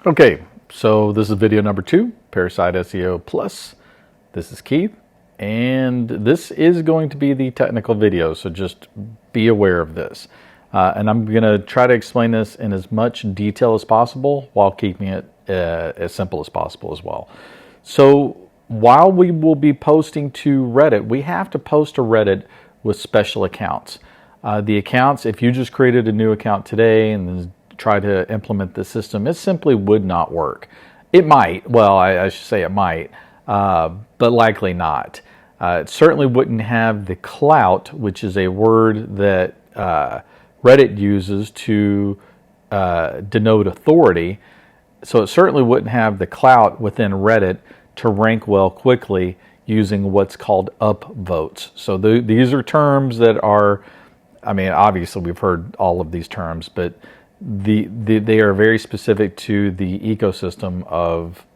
Okay, so this is video number 2, Parasite SEO Plus. This is Keith, and this is going to be the technical video, so just be aware of this. And I'm going to try to explain this in as much detail as possible while keeping it as simple as possible as well. So while we will be posting to Reddit, we have to post to Reddit with special accounts. The accounts, if you just created a new account today and then try to implement the system, it simply would not work. It might, well, I should say it might, but likely not. It certainly wouldn't have the clout, which is a word that Reddit uses to denote authority. So it certainly wouldn't have the clout within Reddit to rank well quickly using what's called upvotes. So these are terms that are, I mean, obviously we've heard all of these terms, but they are very specific to the ecosystem of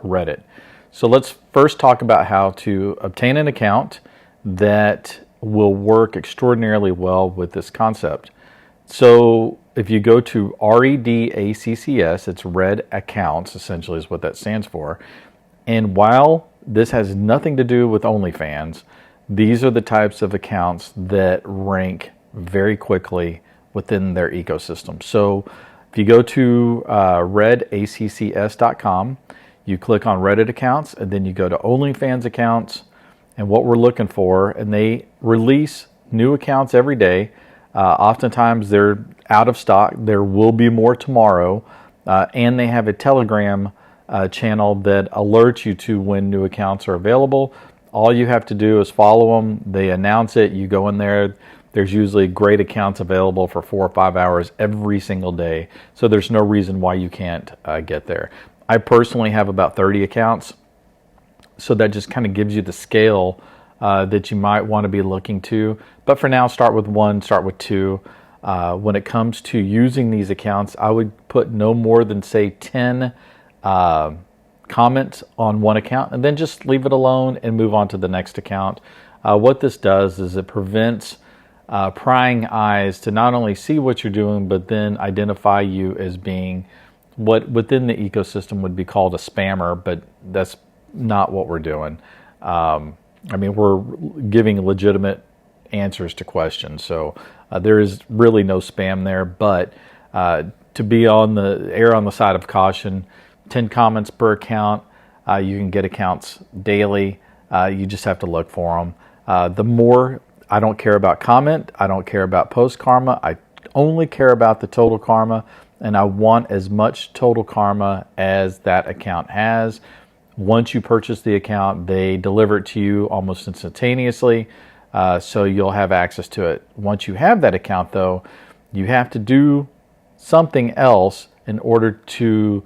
Reddit. So let's first talk about how to obtain an account that will work extraordinarily well with this concept. So if you go to REDACCS, it's Red Accounts, essentially is what that stands for. And while this has nothing to do with OnlyFans, these are the types of accounts that rank very quickly within their ecosystem. So if you go to redaccs.com, you click on Reddit accounts, and then you go to OnlyFans accounts, and what we're looking for, and they release new accounts every day. Oftentimes they're out of stock. There will be more tomorrow, and they have a Telegram channel that alerts you to when new accounts are available. All you have to do is follow them. They announce it. You go in there. There's usually great accounts available for 4 or 5 hours every single day. So there's no reason why you can't get there. I personally have about 30 accounts. So that just kind of gives you the scale that you might want to be looking to. But for now, start with 1, start with 2. When it comes to using these accounts, I would put no more than, say, 10 comments on one account, and then just leave it alone and move on to the next account. What this does is it prevents prying eyes to not only see what you're doing, but then identify you as being what within the ecosystem would be called a spammer, but that's not what we're doing. I mean, we're giving legitimate answers to questions, so there is really no spam there, but to be on the err on the side of caution, 10 comments per account. You can get accounts daily. You just have to look for them. The more, I don't care about comment. I don't care about post karma. I only care about the total karma, and I want as much total karma as that account has. Once you purchase the account, they deliver it to you almost instantaneously, so you'll have access to it. Once you have that account, though, you have to do something else in order to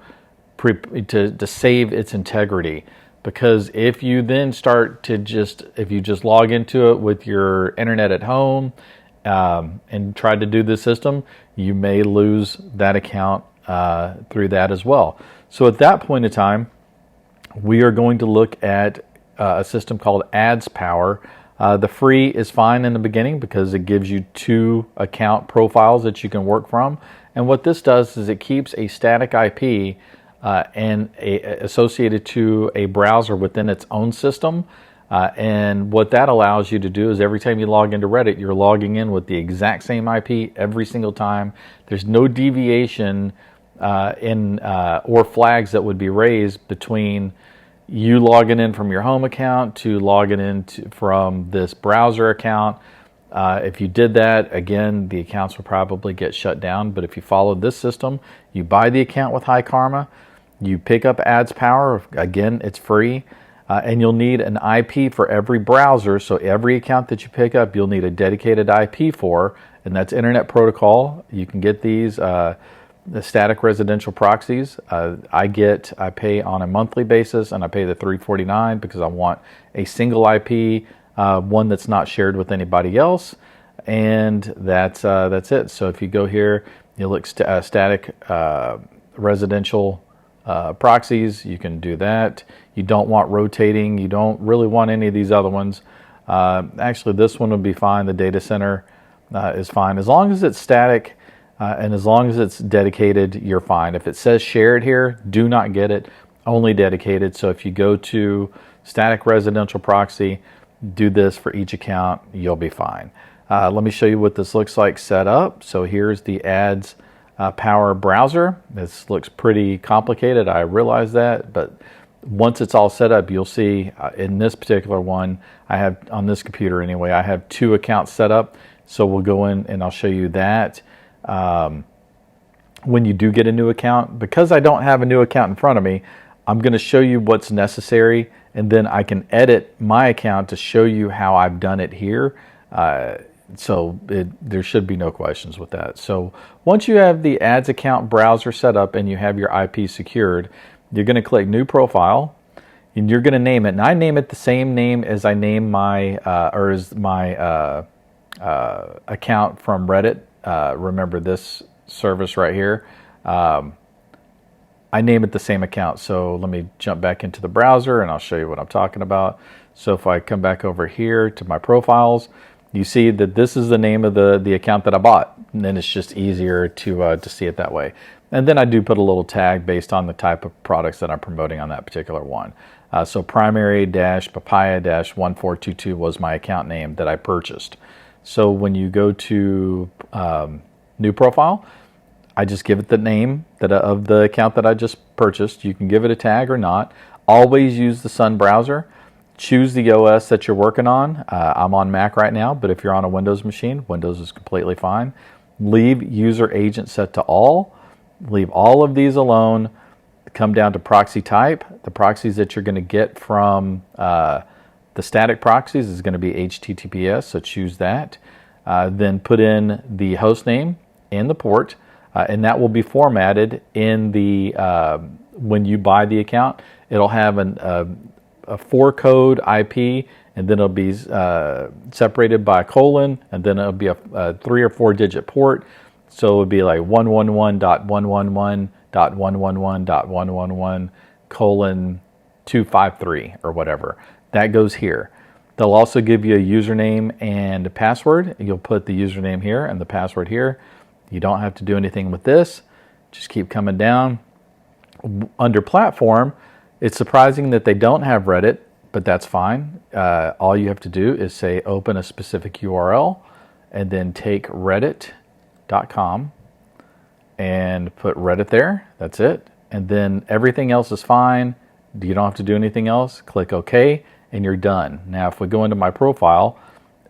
save its integrity. Because if you then start to if you just log into it with your internet at home and try to do this system, you may lose that account through that as well. So at that point in time, we are going to look at a system called Ads Power. The free is fine in the beginning because it gives you 2 account profiles that you can work from. And what this does is it keeps a static IP associated to a browser within its own system. And what that allows you to do is every time you log into Reddit, you're logging in with the exact same IP every single time. There's no deviation or flags that would be raised between you logging in from your home account to logging in from this browser account. If you did that, again, the accounts will probably get shut down. But if you follow this system, you buy the account with high karma, you pick up Ads Power, again, it's free, and you'll need an IP for every browser. So every account that you pick up, you'll need a dedicated IP for, and that's Internet Protocol. You can get these, the static residential proxies. I pay on a monthly basis, and I pay the $349 because I want a single IP, one that's not shared with anybody else, and that's it. So if you go here, you look static residential proxies, you can do that. You don't want rotating. You don't really want any of these other ones. Actually, this one would be fine. The data center is fine as long as it's static. And as long as it's dedicated, you're fine. If it says shared here, do not get it, only dedicated. So if you go to static residential proxy, do this for each account, you'll be fine. Let me show you what this looks like set up. So here's the ads power browser. This looks pretty complicated, I realize that, but once it's all set up, you'll see in this particular one, I have on this computer anyway, I have 2 accounts set up. So we'll go in and I'll show you that. When you do get a new account, because I don't have a new account in front of me, I'm going to show you what's necessary, and then I can edit my account to show you how I've done it here. There should be no questions with that. So once you have the ads account browser set up and you have your IP secured, you're going to click new profile and you're going to name it. And I name it the same name as I name my account from Reddit. Remember this service right here. I name it the same account. So let me jump back into the browser and I'll show you what I'm talking about. So if I come back over here to my profiles, you see that this is the name of the account that I bought. And then it's just easier to see it that way. And then I do put a little tag based on the type of products that I'm promoting on that particular one. So primary-papaya-1422 was my account name that I purchased. So when you go to new profile, I just give it the name of the account that I just purchased. You can give it a tag or not. Always use the Sun browser. Choose the OS that you're working on. I'm on Mac right now, but if you're on a Windows machine, Windows is completely fine. Leave user agent set to all. Leave all of these alone. Come down to proxy type. The proxies that you're going to get from the static proxies is going to be HTTPS, so choose that. Then put in the host name and the port, and that will be formatted in the when you buy the account. It'll have a 4-code IP, and then it'll be separated by a colon, and then it'll be a 3 or 4 digit port. So it would be like 111.111.111:253 or whatever. That goes here. They'll also give you a username and a password. You'll put the username here and the password here. You don't have to do anything with this. Just keep coming down. Under platform, it's surprising that they don't have Reddit, but that's fine. All you have to do is say open a specific URL and then take reddit.com and put Reddit there. That's it. And then everything else is fine. You don't have to do anything else. Click OK and you're done. Now if we go into my profile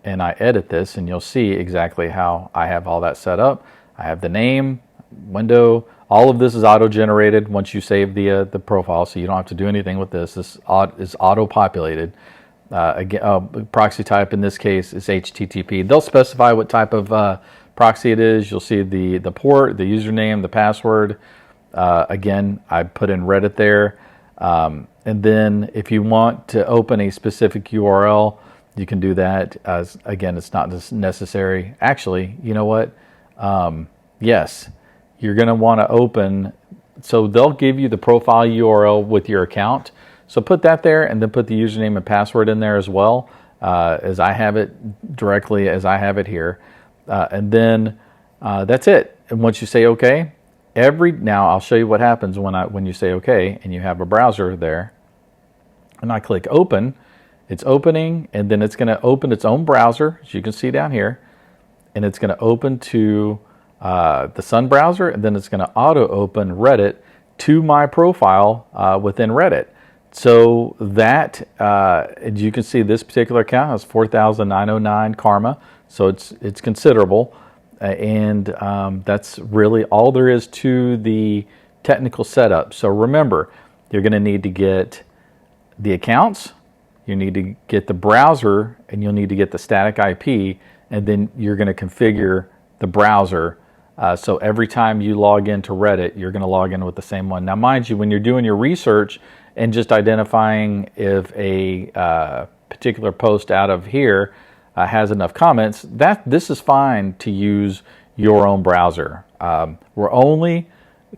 and I edit this, and you'll see exactly how I have all that set up. I have the name, window, all of this is auto-generated once you save the profile, so you don't have to do anything with this. This is auto-populated. Again, proxy type in this case is HTTP. They'll specify what type of proxy it is. You'll see the port, the username, the password. Again, I put in Reddit there. And then if you want to open a specific URL, you can do that. Again, it's not necessary. Actually, you know what? Yes, you're going to want to open. So they'll give you the profile URL with your account. So put that there and then put the username and password in there as well, as I have it directly as I have it here. And then that's it. And once you say OK, now I'll show you what happens when you say OK and you have a browser there. And I click open. It's opening, and then it's going to open its own browser, as you can see down here. And it's going to open to the Sun browser, and then it's going to auto-open Reddit to my profile within Reddit. So that, as you can see, this particular account has 4,909 karma, so it's considerable. And that's really all there is to the technical setup. So remember, you're going to need to get the accounts, you need to get the browser, and you'll need to get the static IP, and then you're going to configure the browser. So every time you log into Reddit, you're going to log in with the same one. Now, mind you, when you're doing your research and just identifying if a particular post out of here has enough comments, this is fine to use your own browser. We're only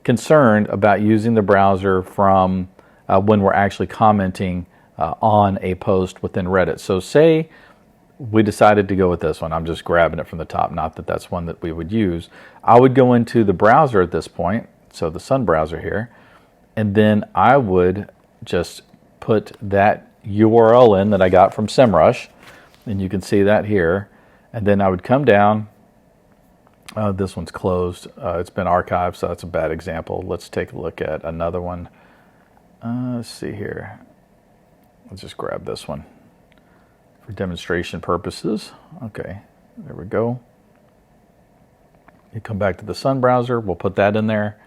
concerned about using the browser from when we're actually commenting on a post within Reddit. So say we decided to go with this one. I'm just grabbing it from the top, not that that's one that we would use. I would go into the browser at this point, so the Sun browser here, and then I would just put that URL in that I got from SEMrush, and you can see that here. And then I would come down. This one's closed. It's been archived, so that's a bad example. Let's take a look at another one. Let's see here. Let's just grab this one for demonstration purposes. Okay, there we go. You come back to the Sun browser. We'll put that in there.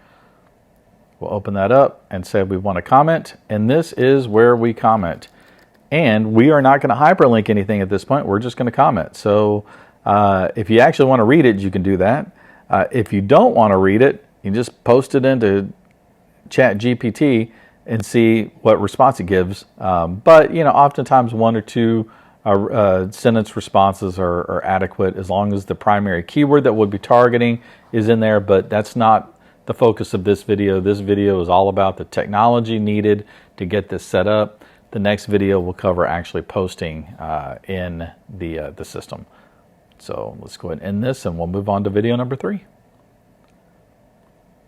We'll open that up and say we want to comment, and this is where we comment. And we are not going to hyperlink anything at this point. We're just going to comment. So if you actually want to read it, you can do that. If you don't want to read it, you just post it into ChatGPT and see what response it gives. But oftentimes one or two sentence responses are adequate as long as the primary keyword that we'll be targeting is in there. But that's not the focus of this video. This video is all about the technology needed to get this set up. The next video will cover actually posting in the system. So let's go ahead and end this, and we'll move on to video number 3.